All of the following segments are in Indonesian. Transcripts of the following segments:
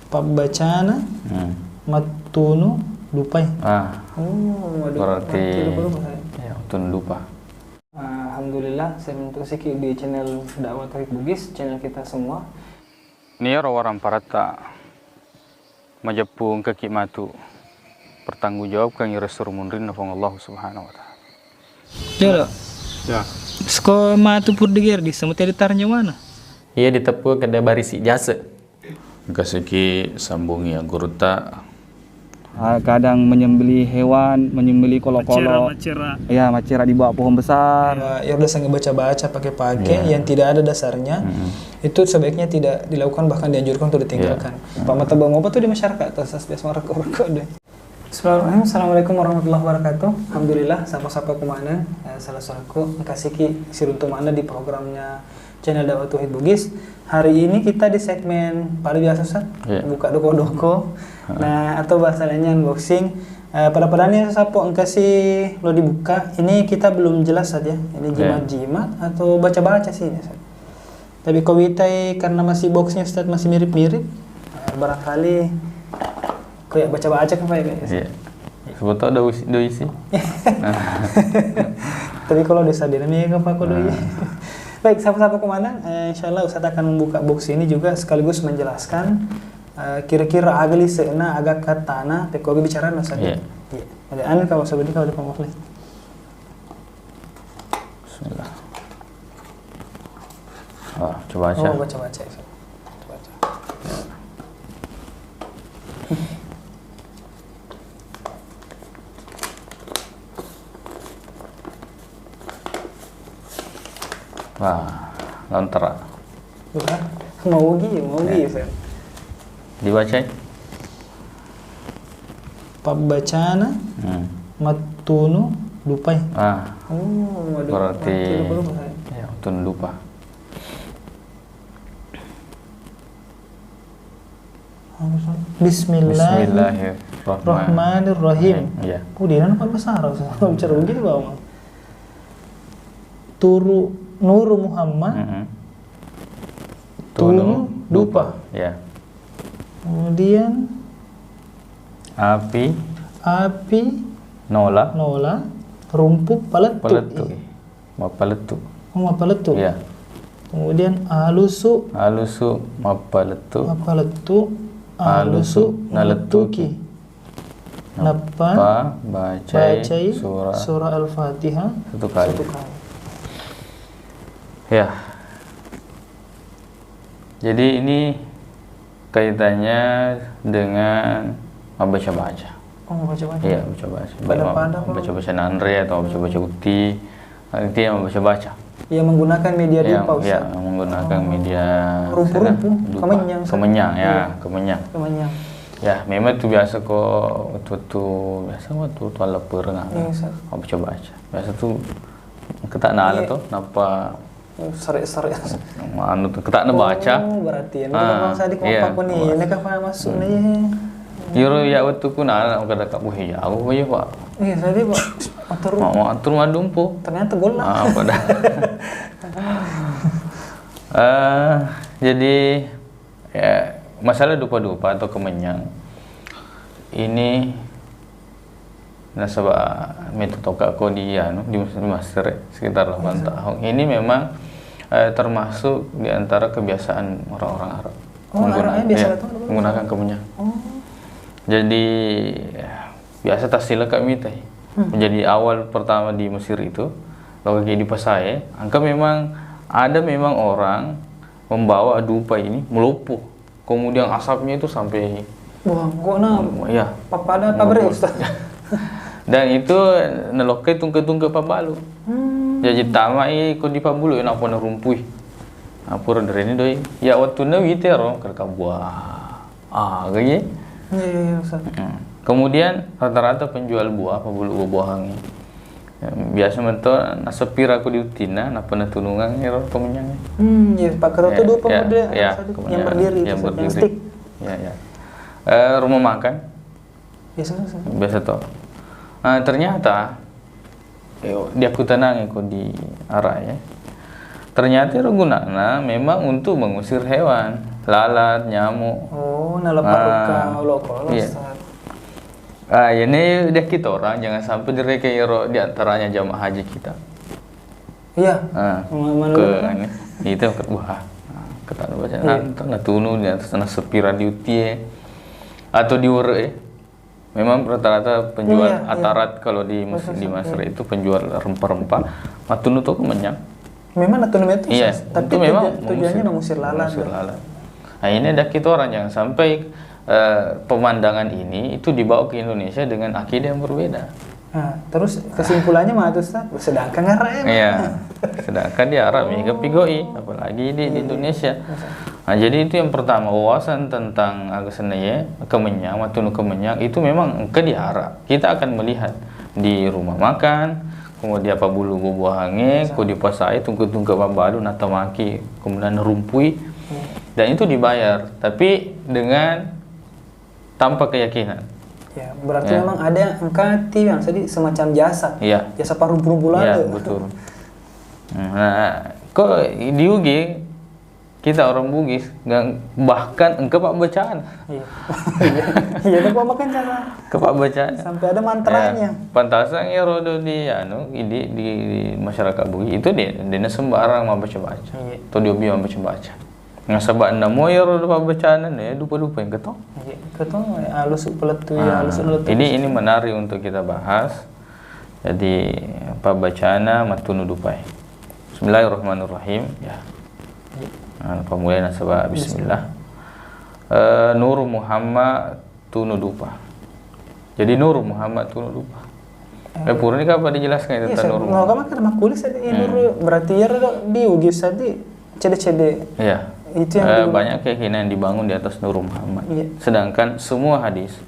Pembacana matunu lupai. Waduh, berarti ya matunu lupa. Alhamdulillah, saya mentuksiki di channel Dakwah Tauhid Bugis, channel kita semua. Ini orang parata majapung kaki matu bertanggung jawab kan resur munrin nafong Allah Subhanahu wa taala. Ya. Sko matu pur digir di semut editarnya mana? Iya ditepu kada barisi jasa. Kasiki sambungi agurta. Kadang menyembeli hewan, menyembeli kolo-kolo. Macera. Iya, macera di bawah pohon besar. Ya udah sangat baca-baca pakai yang tidak ada dasarnya. Itu sebaiknya tidak dilakukan, bahkan dianjurkan untuk ditinggalkan. Pak mata bang apa tuh di masyarakat atas biasa rokok deh. Bismillahirrahmanirrahim. Assalamualaikum warahmatullahi wabarakatuh. Alhamdulillah, sapa-sapa kumana salah seorangku kasih siruntu mana di programnya channel Dakwah Tauhid Bugis. Hari ini kita di segmen paling biasa Ustaz, buka doko-doko. Nah, atau bahasa lainnya unboxing. Pada ini sapo kasih lo dibuka. Ini kita belum jelas saja. Ini jimat-jimat atau baca-baca sih Ustaz. Tapi kowitai karena masih boxnya Ustaz masih mirip-mirip. Barangkali kayak baca-baca kan Pak ya guys. Iya. Sebetulnya do isi. Tapi kalau desa dinamika kan Pak doi. Baik, sahabat-sahabat komandan, insyaallah Ustaz akan membuka box ini juga sekaligus menjelaskan kira-kira agak lisena agak katana teko bicara Ustaz. Iya. Ada aneh kalau sebenarnya kalau dikomplek. Bismillah. Coba baca. Oh, baca-baca. Baca. Wah, lontar. Mau Ustaz. Dibaca. Pembacana matunu lupai. Waduh, berarti ya matunu lupa. Bismillahirrahmanirrahim. Iya. Kemudian apa bahasa Arab? Bicara begitu Bang. Nuru Muhammad. Tunu dupa. Ya. Kemudian api nola rumput paletu. Mapaletu. Ya. Kemudian alusu mapaletu alusu naletuki. Napa bacai surah Al-Fatihah satu kali. Ya. Jadi ini kaitannya dengan membaca-baca. Membaca-baca. Iya, baca-baca. Baca-baca Nandre atau baca-baca Ukti. Itu yang membaca-baca. Yang menggunakan media dupa Ustaz. Ya, menggunakan media kemenyang. Kemenyang. Ya, memang itu biasa kok waktu lapar baca-baca. Biasa tuh ketak nala tuh napa sore-sore anu ketak baca. Berarti ini memang saya di kompak nih. Ini kan masuk nih. Yoro ya waktu ku nala kada kak buhi ya. Aku ya, Pak. Iya, saya Pak. Atur madumpo. Ternyata gol lah. Pada. Jadi ya masalah dupa-dupa atau kemenyang ini nasabah metode aku di master sekitar 8 tahun. Ini memang termasuk di antara kebiasaan orang-orang Arab menggunakan kemenyang. Jadi biasa tasila kami teh. Menjadi awal pertama di Mesir itu kalau di Pasai, angka memang ada orang membawa dupa ini melupuh. Kemudian asapnya itu sampai ya papada pabre Ustaz. Dan itu neloke tungke-tungke pabalu. Jadi tamai ko di pabulu enak pona rumpui. Apura dari ini doi. Ya waktu na witero kerka buah. Gini. Iya Ustaz. Kemudian rata-rata penjual buah pabulu buah-buahan. Biasa mentok nasepira aku di utina napa na tunungan ero pemenyang. Ya Pak Kero tuh dua pemuda yang berdiri yang stick. Ya. Rumah makan. Biasa toh. Ternyata di aku tenang aku di arah ya. Ternyata gunanya memang untuk mengusir hewan. lalat, nyamuk. Oh, nalaparuka lokal. Iya. Ini dia kita orang jangan sampai direka di antaranya jamaah haji kita. Iya. Itu wah. Kata baca nah tunu di atas sepira di utie atau di ure. Memang rata-rata penjual atarat kalau di Mesir itu penjual rempah-rempah. Matunu tuh kemenyang. Memang natunu itu. Iya, tapi memang tujuannya mengusir lalat. Nah ini ada kita orang jangan sampai pemandangan ini itu dibawa ke Indonesia dengan akidah yang berbeda. Nah, terus kesimpulannya mah tuh Ustaz, sedangkan ngarep. Iya. Sedangkan di Arab ya kepigoi, apalagi di Indonesia. Nah, jadi itu yang pertama, wawasan tentang agasanaya, kemenyang, matunu kemenyang itu memang ke di Arab. Kita akan melihat di rumah makan, kemudian apa bulu buah-buahange, ku dipasai tungku-tungku babalu natamaki, kemudian rumpui. Dan itu dibayar, tapi dengan tanpa keyakinan. Ya, berarti memang ada angkati yang tadi semacam jasa. Iya. Jasa paruh-paruh Iya, betul. Nah, kok di UG kita orang Bugis bahkan engkau pak bacaan. Iya. Iya, itu pak makan cara. Ke pak bacaan. Sampai ada mantranya. Pantasan ya rodo di di masyarakat Bugis itu dia sembarang mau baca-baca. Iya. Atau dia biar baca-baca. Nggak sebab namo ya rodo pak bacaan ya dupa-dupa yang ketong. Iya, ketong halus peletu ya halus peletu. Ini menarik untuk kita bahas. Jadi pabacana matunu dupai. Bismillahirrahmanirrahim ya. Pemulai nasabah bismillah. Nur Muhammad tunu dupa. Jadi Nur Muhammad tunu dupa. Purni apa dijelaskan tentang Nur Muhammad? Mau kan makulis ada Nur berarti ya di ugis tadi cede-cede. Iya. Itu yang banyak keyakinan yang dibangun di atas Nur Muhammad. Iya. Sedangkan semua hadis,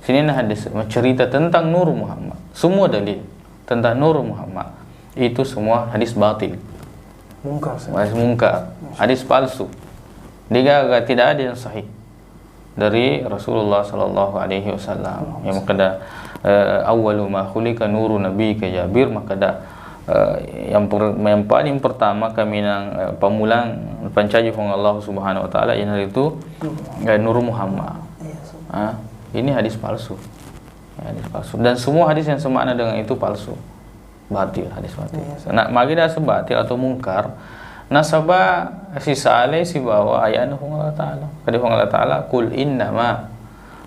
sini hadis cerita tentang Nur Muhammad. Semua dalil tentang Nur Muhammad itu semua hadis batil. Hadis mungkar, hadis palsu. Dia tidak ada yang sahih dari Rasulullah sallallahu alaihi wasallam. Yang makada awwalu ma khuliqa nuru nabiyyika Jabir makada yang paling pertama kami nang pamulang pancaji hong Allah Subhanahu wa taala ini itu Nur Muhammad. Ini hadis palsu. Hadis palsu dan semua hadis yang semakna dengan itu palsu. Batil, hadis batil. Nak magi dah sebatil atau mungkar nasaba si saleh si bawa ayat Allah taala. Kadi Allah taala kul innama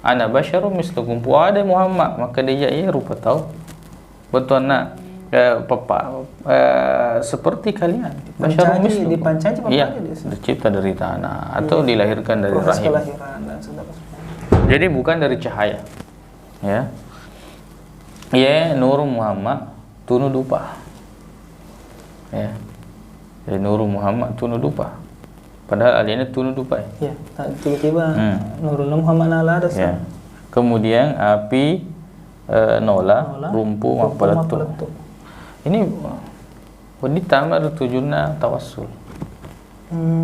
ana basyarum mislukum ada Muhammad maka dia ya rupa tahu. Betul nak seperti kalian basyarum mislukum. Dipancaji iya, dicipta dari tanah atau dilahirkan dari rahim. Jadi bukan dari cahaya. Ya. Ya Nur Muhammad tunu dupa. Ya. Jadi Nur Muhammad tunu dupa. Padahal aliannya tunu dupa. Ya, tiba-tiba Nur Muhammad nala ada. Ya. Kemudian api nola rumpu mapeletu. Ini wanita ada tujuannya tawassul.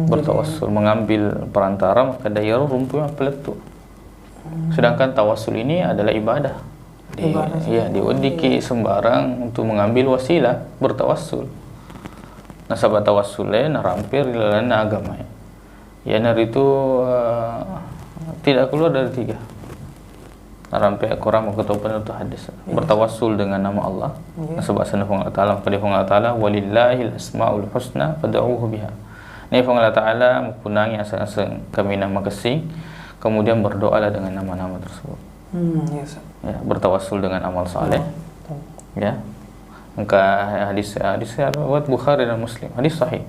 Bertawassul mengambil perantara maka daya rumpu mapeletu. Sedangkan tawassul ini adalah ibadah. Diwadiki sembarang untuk mengambil wasilah bertawassul. Nasabah tawassulnya narampir dalam agama. Ya itu tidak keluar dari tiga. Narampir Quran mengatakan itu hadis. Bertawassul dengan nama Allah. Nasabah sana Allah Taala pada Allah Taala walillahil asmaul husna fad'uuhu biha. Ini Allah Taala mempunyai asal-asal kami nama kesing. Kemudian berdoalah dengan nama-nama tersebut. Ya, bertawassul dengan amal saleh. Ya. Maka hadis buat Bukhari dan Muslim, hadis sahih.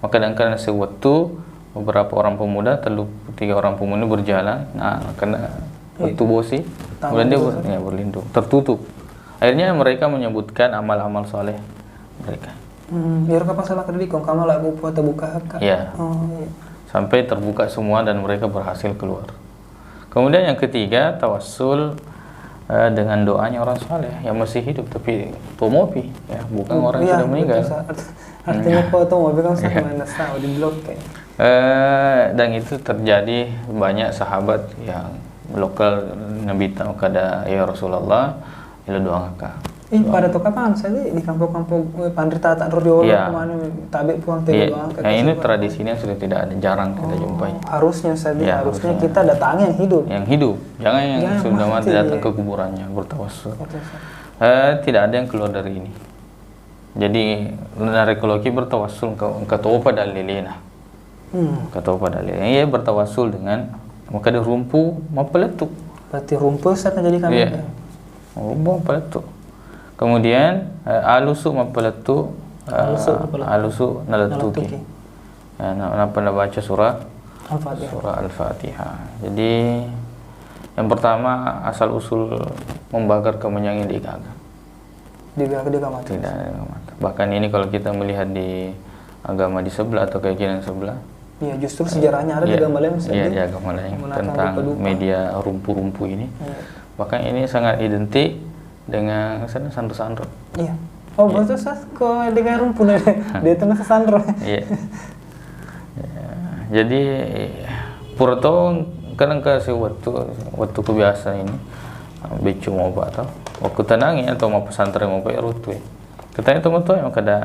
Maka kadang-kadang sewaktu beberapa orang pemuda, 3 orang pemuda berjalan, kena batu bosi, kemudian dia berlindung, tertutup. Akhirnya mereka menyebutkan amal-amal saleh mereka. Biar kapan salah kedikong kamu lagu puasa buka hak. Ya. Sampai terbuka semua dan mereka berhasil keluar. Kemudian yang ketiga, tawassul dengan doanya orang saleh yang masih hidup tapi tomopi ya, bukan orang yang sudah meninggal. Artinya tomopi kan sama di blok dan itu terjadi banyak sahabat yang lokal Nabi tahu kada ya Rasulullah ila doa ngaka. Pada tuh kapan saya di kampung-kampung Pandrita tak Rodiolo kemana tabik puang tega doang. Nah, ini tradisi yang sudah tidak ada, jarang kita jumpai. Harusnya harusnya kita datangi yang hidup. Yang hidup, jangan yang sudah mati datang ke kuburannya bertawassul. Tidak ada yang keluar dari ini. Jadi narekologi bertawassul ke topa dalilina. Ke topa dalilina. Ia bertawassul dengan maka dia rumpu mapeletuk. Berarti rumpu saya akan jadi kami. Iya. Rumpu mapeletuk. Kemudian alusu mapeletuk, alusu naletuki. Napa baca surah Al-Fatihah. Jadi yang pertama asal usul membakar kemenyangan di gaga. Di gaga mata. Tidak mata. Bahkan ini kalau kita melihat di agama di sebelah atau keyakinan sebelah. Iya, justru sejarahnya ada di agama lain. Iya, di agama lain tentang media rumpu-rumpu ini. Bahkan ini sangat identik dengan sandro-sandro. Iya. Oh, betul kok dengan rumpu dia tengah sandro. Iya. Jadi purto kadang kasih waktu kebiasa ini becu mau atau waktu tenangnya atau mau pesantren mau bayar rutu. Katanya teman-teman yang kada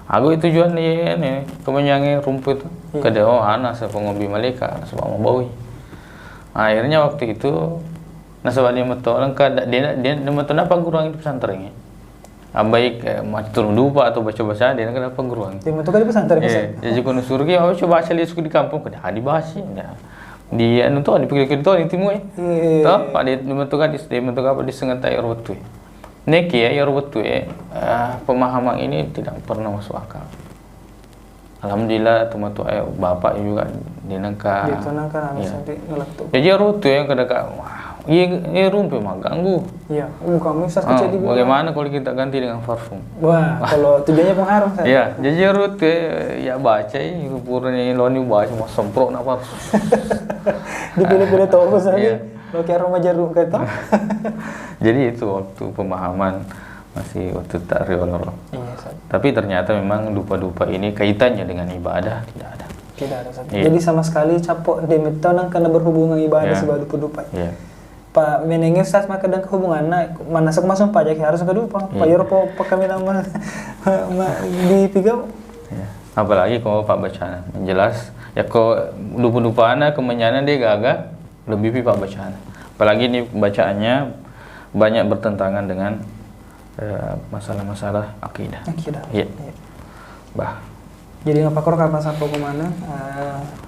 aku tujuan nih kemenyangi rumput itu. Kada anak saya pengobi malika sebab mau bawi. Akhirnya waktu itu nasabah dia orang kada dia metu apa guruang di pesantren. Baik macam lupa atau baca-baca dia kenapa guruang. Dia metu di pesantren. Jadi kono surgi coba baca lihat di kampung kada dibahas ya. Dia itu dipikir-pikir itu yang timur toh pak dia menentukan apa di sengatai orwetu neki ya orwetu pemahaman ini tidak pernah masuk akal. Alhamdulillah teman tua bapak juga dinangka jadi orwetu yang kadang iya rumpi mah ganggu. Iya, kami kecil di bagaimana kalau kita ganti dengan parfum? Wah, kalau tujuannya pengharum saya. Iya, jadi rut ya baca ini purnya loni baca mau semprot nak parfum. Dipilih-pilih tahu saja. Lo kayak rumah jarum kata. Jadi itu waktu pemahaman masih waktu tak riolor. Iya, tapi ternyata memang dupa-dupa ini kaitannya dengan ibadah tidak ada. Tidak ada. Jadi sama sekali capok demetonang karena berhubungan ibadah sebagai dupa-dupa. Iya. Pak menengin sas maka dan kehubungan mana masuk pajak harus kedua Pak Eropa kami nama di pigau. Ya. Apalagi kalau Pak bacaan jelas ya kok lupa anak kemenyanan dia gagah lebih Pak bacaan. Apalagi ini bacaannya banyak bertentangan dengan masalah-masalah akidah. Iya. Bah. Jadi ngapakor kapan sampai ke mana?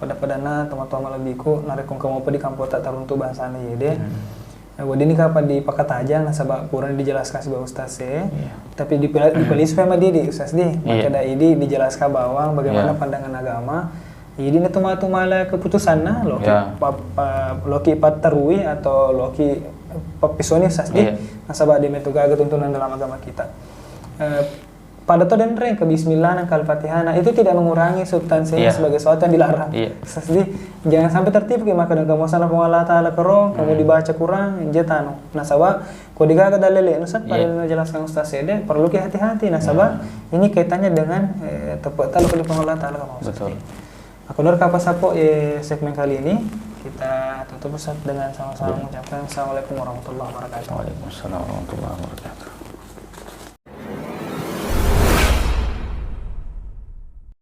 Pada teman-teman lebihku narekong kamu apa di kampung tak teruntuk bahasanya ya deh. Wadini kapan di pakat aja nasabah kurang dijelaskan sebagai ustaz tapi dipilih sama dia di ustaz di maka ada ini dijelaskan bawang bagaimana pandangan agama. Jadi itu malah keputusan loki patarui atau loki papisoni ustaz di nasabah di metoga tuntunan dalam agama kita. Pada to dan reng ke bismillah dan al-fatihah itu tidak mengurangi substansinya sebagai sesuatu yang dilarang. Jadi jangan sampai tertipu maka dengan kamu sana Allah taala kerong kamu dibaca kurang jetano. Nasabah kau digaga dalile nusat pada menjelaskan ustaz sede perlu ke hati-hati nasabah ini kaitannya dengan tepat taala Allah taala kamu. Betul. Aku nur kapas sapo segmen kali ini kita tutup dengan sama-sama mengucapkan assalamualaikum warahmatullahi wabarakatuh. Waalaikumsalam warahmatullahi wabarakatuh.